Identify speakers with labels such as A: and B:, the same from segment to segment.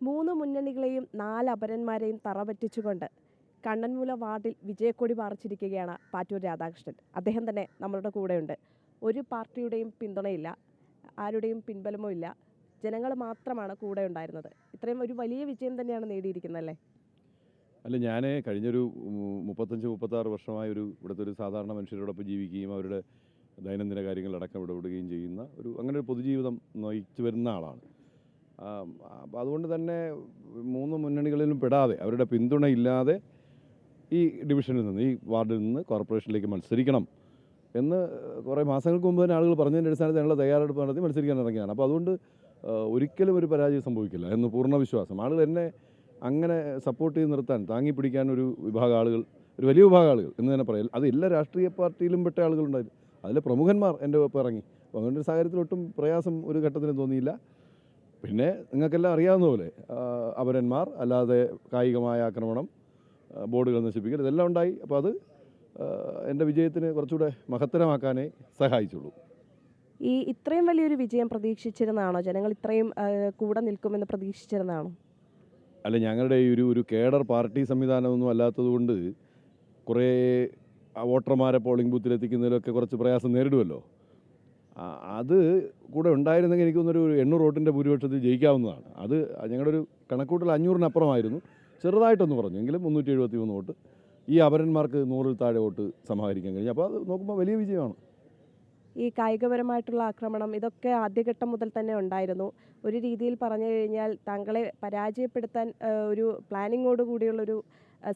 A: മൂന്ന് മുന്നണികളെയും നാല് അപരന്മാരെയും തറപറ്റിച്ചുകൊണ്ട് കണ്ണൻമൂല വാർഡിൽ വിജയക്കൊടി പാറിച്ചിരിക്കുകയാണ് പാറ്റൂർ രാധാകൃഷ്ണൻ. അദ്ദേഹം തന്നെ നമ്മളുടെ കൂടെയുണ്ട്. ഒരു പാർട്ടിയുടെയും പിന്തുണയില്ല, ആരുടെയും പിൻബലമോ ഇല്ല, ജനങ്ങൾ മാത്രമാണ് കൂടെ ഉണ്ടായിരുന്നത്. ഇത്രയും ഒരു വലിയ വിജയം തന്നെയാണ് നേടിയിരിക്കുന്നതല്ലേ?
B: അല്ല, ഞാൻ കഴിഞ്ഞൊരു 35-36 വർഷമായ ഇവിടുത്തെ ഒരു സാധാരണ മനുഷ്യരോടൊപ്പം ജീവിക്കുകയും അവരുടെ ദൈനംദിന കാര്യങ്ങളിലടക്കം ഇടപെടുകയും ചെയ്യുന്ന അങ്ങനെ ഒരു പൊതുജീവിതം നയിച്ചു വരുന്ന ആളാണ്. അപ്പോൾ അതുകൊണ്ട് തന്നെ മൂന്ന് മുന്നണികളിലും പെടാതെ അവരുടെ പിന്തുണയില്ലാതെ ഈ ഡിവിഷനിൽ നിന്ന്, ഈ വാർഡിൽ നിന്ന് കോർപ്പറേഷനിലേക്ക് മത്സരിക്കണം എന്ന് കുറേ മാസങ്ങൾക്ക് മുമ്പ് തന്നെ ആളുകൾ പറഞ്ഞതിൻ്റെ അടിസ്ഥാനത്തിൽ ഞങ്ങൾ തയ്യാറെടുപ്പ് നടത്തി മത്സരിക്കാൻ ഇറങ്ങിയാണ്. അപ്പോൾ അതുകൊണ്ട് ഒരിക്കലും ഒരു പരാജയം സംഭവിക്കില്ല എന്ന് പൂർണ്ണ വിശ്വാസം. ആളുകൾ എന്നെ അങ്ങനെ സപ്പോർട്ട് ചെയ്ത് നിർത്താൻ, താങ്ങി പിടിക്കാൻ ഒരു വിഭാഗം ആളുകൾ, ഒരു വലിയ വിഭാഗം ആളുകൾ എന്ന് തന്നെ പറയാം. അത് എല്ലാ രാഷ്ട്രീയ പാർട്ടിയിലും പെട്ട ആളുകളുണ്ടായിരുന്നു. അതിലെ പ്രമുഖന്മാർ എൻ്റെ ഒപ്പം ഇറങ്ങി. അപ്പോൾ അങ്ങനെ ഒരു സാഹചര്യത്തിൽ ഒട്ടും പ്രയാസം ഒരു ഘട്ടത്തിലും തോന്നിയില്ല. പിന്നെ നിങ്ങൾക്കെല്ലാം അറിയാവുന്ന പോലെ അപരന്മാർ, അല്ലാതെ കായികമായ ആക്രമണം, ബോർഡുകൾ നശിപ്പിക്കൽ, ഇതെല്ലാം ഉണ്ടായി. അപ്പോൾ അത് എൻ്റെ വിജയത്തിന് കുറച്ചുകൂടെ മഹത്തരമാക്കാനേ സഹായിച്ചുള്ളൂ.
A: ഇത്രയും വലിയൊരു വിജയം പ്രതീക്ഷിച്ചിരുന്നതാണോ? ജനങ്ങൾ ഇത്രയും കൂടെ നിൽക്കുമെന്ന് പ്രതീക്ഷിച്ചിരുന്നതാണോ?
B: അല്ല, ഞങ്ങളുടെ ഈ ഒരു കേഡർ പാർട്ടി സംവിധാനമൊന്നും അല്ലാത്തതുകൊണ്ട് കുറേ വോട്ടർമാരെ പോളിംഗ് ബൂത്തിലെത്തിക്കുന്നതിലൊക്കെ കുറച്ച് പ്രയാസം നേരിടുമല്ലോ. അത് കൂടെ ഉണ്ടായിരുന്നെങ്കിൽ എനിക്ക് തോന്നുന്നൊരു 800 വോട്ടിൻ്റെ ഭൂരിപക്ഷത്തിൽ ജയിക്കാവുന്നതാണ്. അത് ഞങ്ങളുടെ ഒരു കണക്കൂട്ടൽ 500-നപ്പുറമായിരുന്നു. ചെറുതായിട്ടൊന്ന് പറഞ്ഞു, എങ്കിലും 373 വോട്ട്. ഈ അപരന്മാർക്ക് 100-ൽ താഴെ വോട്ട് സമാഹരിക്കാൻ കഴിഞ്ഞു. അപ്പോൾ അത് നോക്കുമ്പോൾ വലിയ വിജയമാണ്.
A: ഈ കായികപരമായിട്ടുള്ള ആക്രമണം ഇതൊക്കെ ആദ്യഘട്ടം മുതൽ തന്നെ ഉണ്ടായിരുന്നു. ഒരു രീതിയിൽ പറഞ്ഞു കഴിഞ്ഞാൽ താങ്കളെ പരാജയപ്പെടുത്താൻ ഒരു പ്ലാനിങ്ങോട് കൂടിയുള്ളൊരു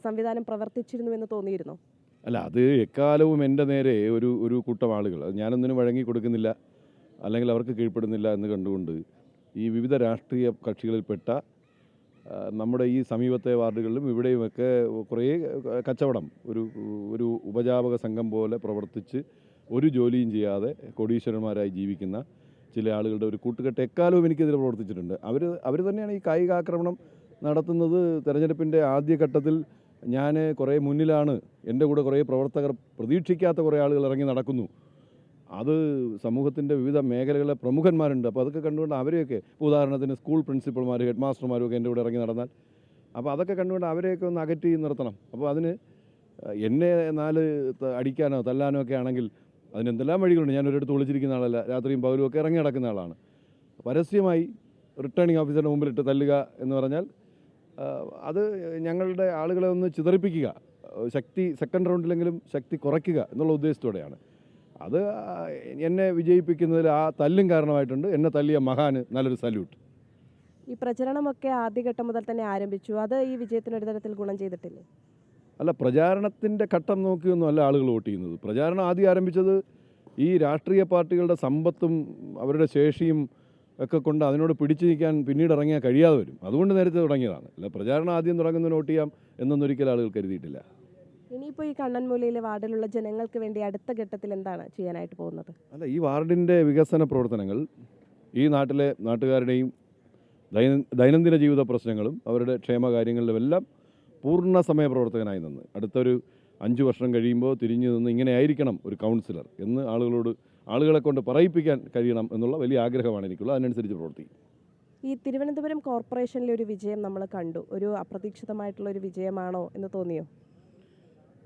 A: സംവിധാനം പ്രവർത്തിച്ചിരുന്നുവെന്ന് തോന്നിയിരുന്നു.
B: അല്ല, അത് എക്കാലവും എൻ്റെ നേരെ ഒരു കൂട്ടം ആളുകൾ, ഞാനൊന്നിനും വഴങ്ങി കൊടുക്കുന്നില്ല, അല്ലെങ്കിൽ അവർക്ക് കീഴ്പ്പെടുന്നില്ല എന്ന് കണ്ടുകൊണ്ട് ഈ വിവിധ രാഷ്ട്രീയ കക്ഷികളിൽപ്പെട്ട നമ്മുടെ ഈ സമീപത്തെ വാർഡുകളിലും ഇവിടെയുമൊക്കെ കുറേ കച്ചവടം, ഒരു ഉപജാപക സംഘം പോലെ പ്രവർത്തിച്ച് ഒരു ജോലിയും ചെയ്യാതെ കോടീശ്വരന്മാരായി ജീവിക്കുന്ന ചില ആളുകളുടെ ഒരു കൂട്ടുകെട്ട് എക്കാലവും എനിക്കെതിരെ പ്രവർത്തിച്ചിട്ടുണ്ട്. അവർ തന്നെയാണ് ഈ കായികാക്രമണം നടത്തുന്നത്. തെരഞ്ഞെടുപ്പിൻ്റെ ആദ്യഘട്ടത്തിൽ ഞാൻ കുറേ മുന്നിലാണ്, എൻ്റെ കൂടെ കുറേ പ്രവർത്തകർ, പ്രതീക്ഷിക്കാത്ത കുറേ ആളുകൾ ഇറങ്ങി നടക്കുന്നു. അത് സമൂഹത്തിൻ്റെ വിവിധ മേഖലകളിലെ പ്രമുഖന്മാരുണ്ട്. അപ്പോൾ അതൊക്കെ കണ്ടുകൊണ്ട് അവരെയൊക്കെ, ഉദാഹരണത്തിന് സ്കൂൾ പ്രിൻസിപ്പൾമാർ, ഹെഡ് മാസ്റ്റർമാരും ഒക്കെ എൻ്റെ കൂടെ ഇറങ്ങി നടന്നാൽ, അപ്പോൾ അതൊക്കെ കണ്ടുകൊണ്ട് അവരെയൊക്കെ ഒന്ന് അകറ്റി നിർത്തണം. അപ്പോൾ അതിന് എന്നെ 4 അടിക്കാനോ തല്ലാനോ ഒക്കെ ആണെങ്കിൽ അതിനെന്തെല്ലാം വഴികളുണ്ട്. ഞാൻ ഒരിടത്ത് ഒളിച്ചിരിക്കുന്ന ആളല്ല, രാത്രിയും പകലും ഒക്കെ ഇറങ്ങി നടക്കുന്ന ആളാണ്. പരസ്യമായി റിട്ടേണിംഗ് ഓഫീസറുടെ മുമ്പിലിട്ട് തല്ലുക എന്ന് പറഞ്ഞാൽ അത് ഞങ്ങളുടെ ആളുകളെ ഒന്ന് ചിതറിപ്പിക്കുക, ശക്തി സെക്കൻഡ് റൗണ്ടിലെങ്കിലും ശക്തി കുറയ്ക്കുക എന്നുള്ള ഉദ്ദേശത്തോടെയാണ്. അത് എന്നെ വിജയിപ്പിക്കുന്നതിൽ ആ തല്ലും കാരണമായിട്ടുണ്ട്. എന്നെ തല്ലിയ മഹാന് നല്ലൊരു സല്യൂട്ട്.
A: ഈ പ്രചരണമൊക്കെ ആദ്യഘട്ടം മുതൽ തന്നെ ആരംഭിച്ചു. അത് ഈ വിജയത്തിന് ഒരു തരത്തിൽ ഗുണം ചെയ്തിട്ടില്ലേ?
B: അല്ല, പ്രചാരണത്തിൻ്റെ ഘട്ടം നോക്കിയൊന്നും അല്ല ആളുകൾ വോട്ട് ചെയ്യുന്നത്. പ്രചാരണം ആദ്യം ആരംഭിച്ചത് ഈ രാഷ്ട്രീയ പാർട്ടികളുടെ സമ്പത്തും അവരുടെ ശേഷിയും ഒക്കെ കൊണ്ട് അതിനോട് പിടിച്ചു നിൽക്കാൻ പിന്നീട് ഇറങ്ങിയാൽ കഴിയാതെ വരും. അതുകൊണ്ട് നേരത്തെ തുടങ്ങിയതാണ്. അല്ല, പ്രചാരണം ആദ്യം തുടങ്ങുന്നതിന് വോട്ട് ചെയ്യാം എന്നൊന്നൊരിക്കലും ആളുകൾ കരുതിയിട്ടില്ല.
A: ഇനിയിപ്പോൾ ഈ കണ്ണൻമൂലയിലെ വാർഡിലുള്ള ജനങ്ങൾക്ക് വേണ്ടി അടുത്ത ഘട്ടത്തിൽ എന്താണ് ചെയ്യാനായിട്ട് പോകുന്നത്?
B: അല്ല, ഈ വാർഡിൻ്റെ വികസന പ്രവർത്തനങ്ങൾ ഈ നാട്ടിലെ നാട്ടുകാരുടെയും ദൈനംദിന ജീവിത പ്രശ്നങ്ങളും അവരുടെ ക്ഷേമകാര്യങ്ങളിലുമെല്ലാം പൂർണ്ണ സമയ പ്രവർത്തകനായി നിന്ന് അടുത്തൊരു 5 വർഷം കഴിയുമ്പോൾ തിരിഞ്ഞു നിന്ന് ഇങ്ങനെ ആയിരിക്കണം ഒരു കൗൺസിലർ എന്ന് ആളുകളെ കൊണ്ട് പറയിപ്പിക്കാൻ കഴിയണം എന്നുള്ള വലിയ ആഗ്രഹമാണ് എനിക്കുള്ളത്. അതിനനുസരിച്ച് പ്രവർത്തിക്കും.
A: ഈ തിരുവനന്തപുരം കോർപ്പറേഷനിലെ ഒരു വിജയം നമ്മൾ കണ്ടു. ഒരു അപ്രതീക്ഷിതമായിട്ടുള്ളൊരു വിജയമാണോ എന്ന് തോന്നിയോ?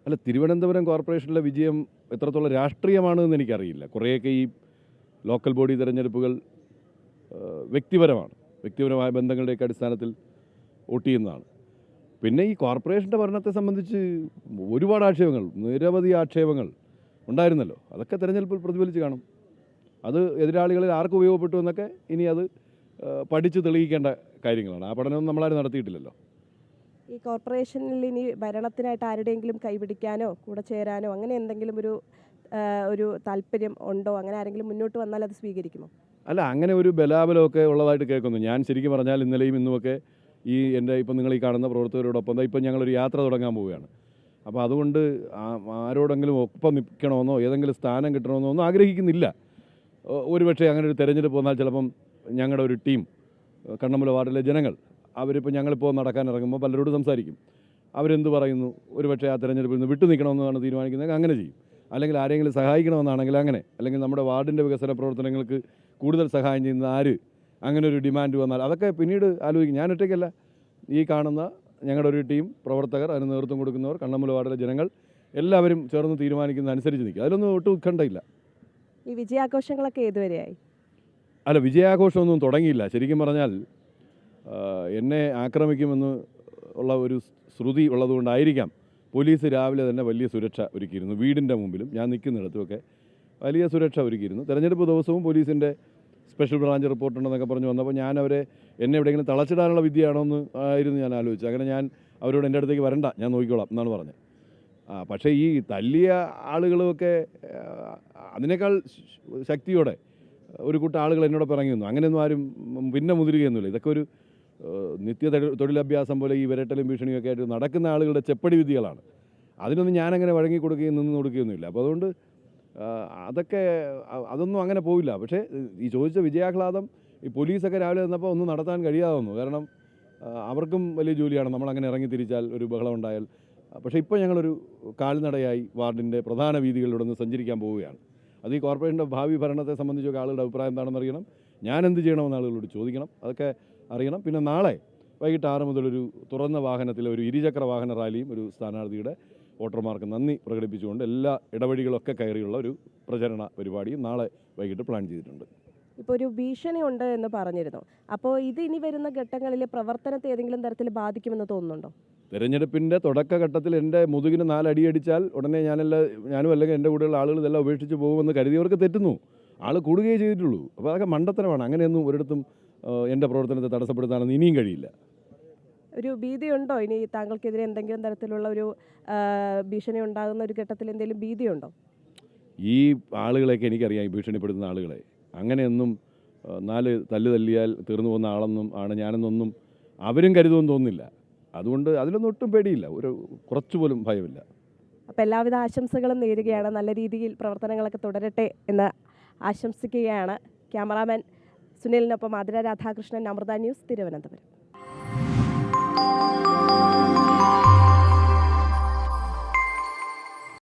B: അല്ല, തിരുവനന്തപുരം കോർപ്പറേഷനിലെ വിജയം എത്രത്തോളം രാഷ്ട്രീയമാണെന്ന് എനിക്കറിയില്ല. കുറേയൊക്കെ ഈ ലോക്കൽ ബോഡി തിരഞ്ഞെടുപ്പുകൾ വ്യക്തിപരമായ ബന്ധങ്ങളുടെയൊക്കെ അടിസ്ഥാനത്തിൽ വോട്ട് ചെയ്യുന്നതാണ്. പിന്നെ ഈ കോർപ്പറേഷൻ്റെ ഭരണത്തെ സംബന്ധിച്ച് ഒരുപാട് ആക്ഷേപങ്ങൾ, നിരവധി ആക്ഷേപങ്ങൾ ഉണ്ടായിരുന്നല്ലോ. അതൊക്കെ തിരഞ്ഞെടുപ്പിൽ പ്രതിഫലിച്ച് കാണും. അത് എതിരാളികളിൽ ആർക്ക് ഉപയോഗപ്പെട്ടു എന്നൊക്കെ ഇനി അത് പഠിച്ച് തെളിയിക്കേണ്ട കാര്യങ്ങളാണ്. ആ പഠനമൊന്നും നമ്മളാരും നടത്തിയിട്ടില്ലല്ലോ.
A: ഈ കോർപ്പറേഷനിൽ ഇനി ഭരണത്തിനായിട്ട് ആരുടെയെങ്കിലും കൈപിടിക്കാനോ കൂടെ ചേരാനോ അങ്ങനെ എന്തെങ്കിലും ഒരു താല്പര്യം ഉണ്ടോ? അങ്ങനെ ആരെങ്കിലും മുന്നോട്ട് വന്നാൽ അത് സ്വീകരിക്കുമോ?
B: അല്ല, അങ്ങനെ ഒരു ബലാബലമൊക്കെ ഉള്ളതായിട്ട് കേൾക്കുന്നു. ഞാൻ ശരിക്കും പറഞ്ഞാൽ ഇന്നലെയും ഇന്നുമൊക്കെ എൻ്റെ ഇപ്പം നിങ്ങൾ ഈ കാണുന്ന പ്രവർത്തകരോടൊപ്പം ഇപ്പം ഞങ്ങളൊരു യാത്ര തുടങ്ങാൻ പോവുകയാണ്. അപ്പോൾ അതുകൊണ്ട് ആരോടെങ്കിലും ഒപ്പം നിൽക്കണമെന്നോ ഏതെങ്കിലും സ്ഥാനം കിട്ടണമെന്നോ ഒന്നും ആഗ്രഹിക്കുന്നില്ല. ഒരുപക്ഷെ അങ്ങനെ ഒരു തെരഞ്ഞെടുപ്പ് വന്നാൽ ചിലപ്പം ഞങ്ങളുടെ ഒരു ടീം, കണ്ണമൂല വാർഡിലെ ജനങ്ങൾ, അവരിപ്പോൾ ഞങ്ങളിപ്പോൾ നടക്കാൻ ഇറങ്ങുമ്പോൾ പലരോട് സംസാരിക്കും. അവരെന്ത് പറയുന്നു, ഒരുപക്ഷെ ആ തെരഞ്ഞെടുപ്പിൽ നിന്ന് വിട്ടു നിൽക്കണമെന്നാണ് തീരുമാനിക്കുന്നത്, അങ്ങനെ ചെയ്യും. അല്ലെങ്കിൽ ആരെങ്കിലും സഹായിക്കണമെന്നാണെങ്കിൽ അങ്ങനെ, അല്ലെങ്കിൽ നമ്മുടെ വാർഡിൻ്റെ വികസന പ്രവർത്തനങ്ങൾക്ക് കൂടുതൽ സഹായം ചെയ്യുന്ന ആര് അങ്ങനെ ഒരു ഡിമാൻഡ് വന്നാൽ അതൊക്കെ പിന്നീട് ആലോചിക്കും. ഞാൻ ഒറ്റയ്ക്കല്ല, ഈ കാണുന്ന ഞങ്ങളുടെ ഒരു ടീം പ്രവർത്തകർ, അതിന് നേതൃത്വം കൊടുക്കുന്നവർ, കണ്ണമൂല വാർഡിലെ ജനങ്ങൾ എല്ലാവരും ചേർന്ന് തീരുമാനിക്കുന്ന അനുസരിച്ച് നിൽക്കും. അതിലൊന്നും ഒട്ടും ഉത്കണ്ഠയില്ല.
A: ഈ വിജയാഘോഷങ്ങളൊക്കെ ഏതുവരെയായി?
B: അല്ല, വിജയാഘോഷമൊന്നും തുടങ്ങിയില്ല. ശരിക്കും പറഞ്ഞാൽ എന്നെ ആക്രമിക്കുമെന്ന് ഉള്ള ഒരു ശ്രുതി ഉള്ളതുകൊണ്ടായിരിക്കാം പോലീസ് രാവിലെ തന്നെ വലിയ സുരക്ഷ ഒരുക്കിയിരുന്നു. വീടിൻ്റെ മുമ്പിലും ഞാൻ നിൽക്കുന്നിടത്തുമൊക്കെ വലിയ സുരക്ഷ ഒരുക്കിയിരുന്നു. തെരഞ്ഞെടുപ്പ് ദിവസവും പോലീസിൻ്റെ സ്പെഷ്യൽ ബ്രാഞ്ച് റിപ്പോർട്ടുണ്ടെന്നൊക്കെ പറഞ്ഞ് വന്നപ്പോൾ ഞാൻ എന്നെ എവിടെയെങ്കിലും തളച്ചിടാനുള്ള വിദ്യയാണോ എന്ന് ആയിരുന്നു ഞാൻ ആലോചിച്ചത്. അങ്ങനെ ഞാൻ അവരോട് എൻ്റെ അടുത്തേക്ക് വരണ്ട, ഞാൻ നോക്കിക്കോളാം എന്നാണ് പറഞ്ഞത്. പക്ഷേ ഈ തല്ലിയ ആളുകളുമൊക്കെ അതിനേക്കാൾ ശക്തിയോടെ ഒരു കൂട്ടം ആളുകൾ എന്നോട് ഇറങ്ങി വന്നു. അങ്ങനെയൊന്നും ആരും പിന്നെ മുതിരുകയൊന്നുമില്ല. ഇതൊക്കെ ഒരു നിത്യ തൊഴിലഭ്യാസം പോലെ ഈ വിരട്ടലും ഭീഷണിയൊക്കെ ആയിട്ട് നടക്കുന്ന ആളുകളുടെ ചെപ്പടി വിദ്യകളാണ്. അതിനൊന്നും ഞാനങ്ങനെ വഴങ്ങി കൊടുക്കുകയും നിന്ന് കൊടുക്കുകയൊന്നുമില്ല. അപ്പോൾ അതുകൊണ്ട് അതൊന്നും അങ്ങനെ പോവില്ല. പക്ഷേ ഈ ചോദിച്ച വിജയാഹ്ലാദം ഈ പോലീസൊക്കെ രാവിലെ വന്നപ്പോൾ ഒന്നും നടത്താൻ കഴിയാതെ വന്നു. കാരണം അവർക്കും വലിയ ജോലിയാണ്, നമ്മളങ്ങനെ ഇറങ്ങി തിരിച്ചാൽ ഒരു ബഹളം ഉണ്ടായാൽ. പക്ഷേ ഇപ്പോൾ ഞങ്ങളൊരു കാൽനടയായി വാർഡിൻ്റെ പ്രധാന വീതികളിലൂടെ നിന്ന് സഞ്ചരിക്കാൻ പോവുകയാണ്. അത് ഈ കോർപ്പറേഷൻ്റെ ഭാവി ഭരണത്തെ സംബന്ധിച്ചൊക്കെ ആളുകളുടെ അഭിപ്രായം എന്താണെന്ന് അറിയണം. ഞാൻ എന്ത് ചെയ്യണമെന്ന് ആളുകളോട് ചോദിക്കണം, അതൊക്കെ അറിയണം. പിന്നെ നാളെ വൈകിട്ട് 6 മുതൽ ഒരു തുറന്ന വാഹനത്തിലെ ഒരു ഇരുചക്ര വാഹന റാലിയും ഒരു സ്ഥാനാർത്ഥിയുടെ വോട്ടർമാർക്ക് നന്ദി പ്രകടിപ്പിച്ചുകൊണ്ട് എല്ലാ ഇടവഴികളൊക്കെ കയറിയുള്ള ഒരു പ്രചരണ പരിപാടിയും നാളെ വൈകിട്ട് പ്ലാൻ ചെയ്തിട്ടുണ്ട്.
A: ഇപ്പോൾ ഒരു ഭീഷണി ഉണ്ട് എന്ന് പറഞ്ഞിരുന്നു. അപ്പോൾ ഇത് ഇനി വരുന്ന ഘട്ടങ്ങളിൽ പ്രവർത്തനത്തെ ഏതെങ്കിലും തരത്തിൽ ബാധിക്കുമെന്ന് തോന്നുന്നുണ്ടോ?
B: തെരഞ്ഞെടുപ്പിൻ്റെ തുടക്കഘട്ടത്തിൽ എൻ്റെ മുതുകിന് 4 അടിയടിച്ചാൽ ഉടനെ ഞാനും അല്ലെങ്കിൽ എൻ്റെ കൂടെയുള്ള ആളുകൾ ഇതെല്ലാം ഉപേക്ഷിച്ച് പോകുമെന്ന് കരുതിയവർക്ക് തെറ്റുന്നു. ആൾ കൂടുകയേ ചെയ്തിട്ടുള്ളൂ. അപ്പോൾ അതൊക്കെ മണ്ടത്തരമാണ്. അങ്ങനെയൊന്നും ഒരിടത്തും എൻ്റെ പ്രവർത്തനത്തെ തടസ്സപ്പെടുത്താനൊന്നും ഇനിയും കഴിയില്ല.
A: ഒരു ഭീതിയുണ്ടോ ഇനി താങ്കൾക്കെതിരെ എന്തെങ്കിലും തരത്തിലുള്ള ഒരു ഭീഷണി ഉണ്ടാകുന്ന ഒരു ഘട്ടത്തിൽ എന്തെങ്കിലും ഭീതിയുണ്ടോ?
B: ഈ ആളുകളെയൊക്കെ എനിക്കറിയാം, ഈ ഭീഷണിപ്പെടുത്തുന്ന ആളുകളെ. അങ്ങനെയൊന്നും 4 തല്ല് തല്ലിയാൽ തീർന്നു പോകുന്ന ആളെന്നും ആണ് ഞാനെന്നൊന്നും അവരും കരുതുമെന്ന് തോന്നുന്നില്ല. അതുകൊണ്ട് അതിലൊന്നും ഒട്ടും പേടിയില്ല, കുറച്ചുപോലും ഭയമില്ല.
A: അപ്പോൾ എല്ലാവിധ ആശംസകളും നേരുകയാണ്. നല്ല രീതിയിൽ പ്രവർത്തനങ്ങളൊക്കെ തുടരട്ടെ എന്ന് ആശംസിക്കുകയാണ്. ക്യാമറാമാൻ സുനിലിനൊപ്പം ആതിര രാധാകൃഷ്ണൻ, അമൃത ന്യൂസ്, തിരുവനന്തപുരം.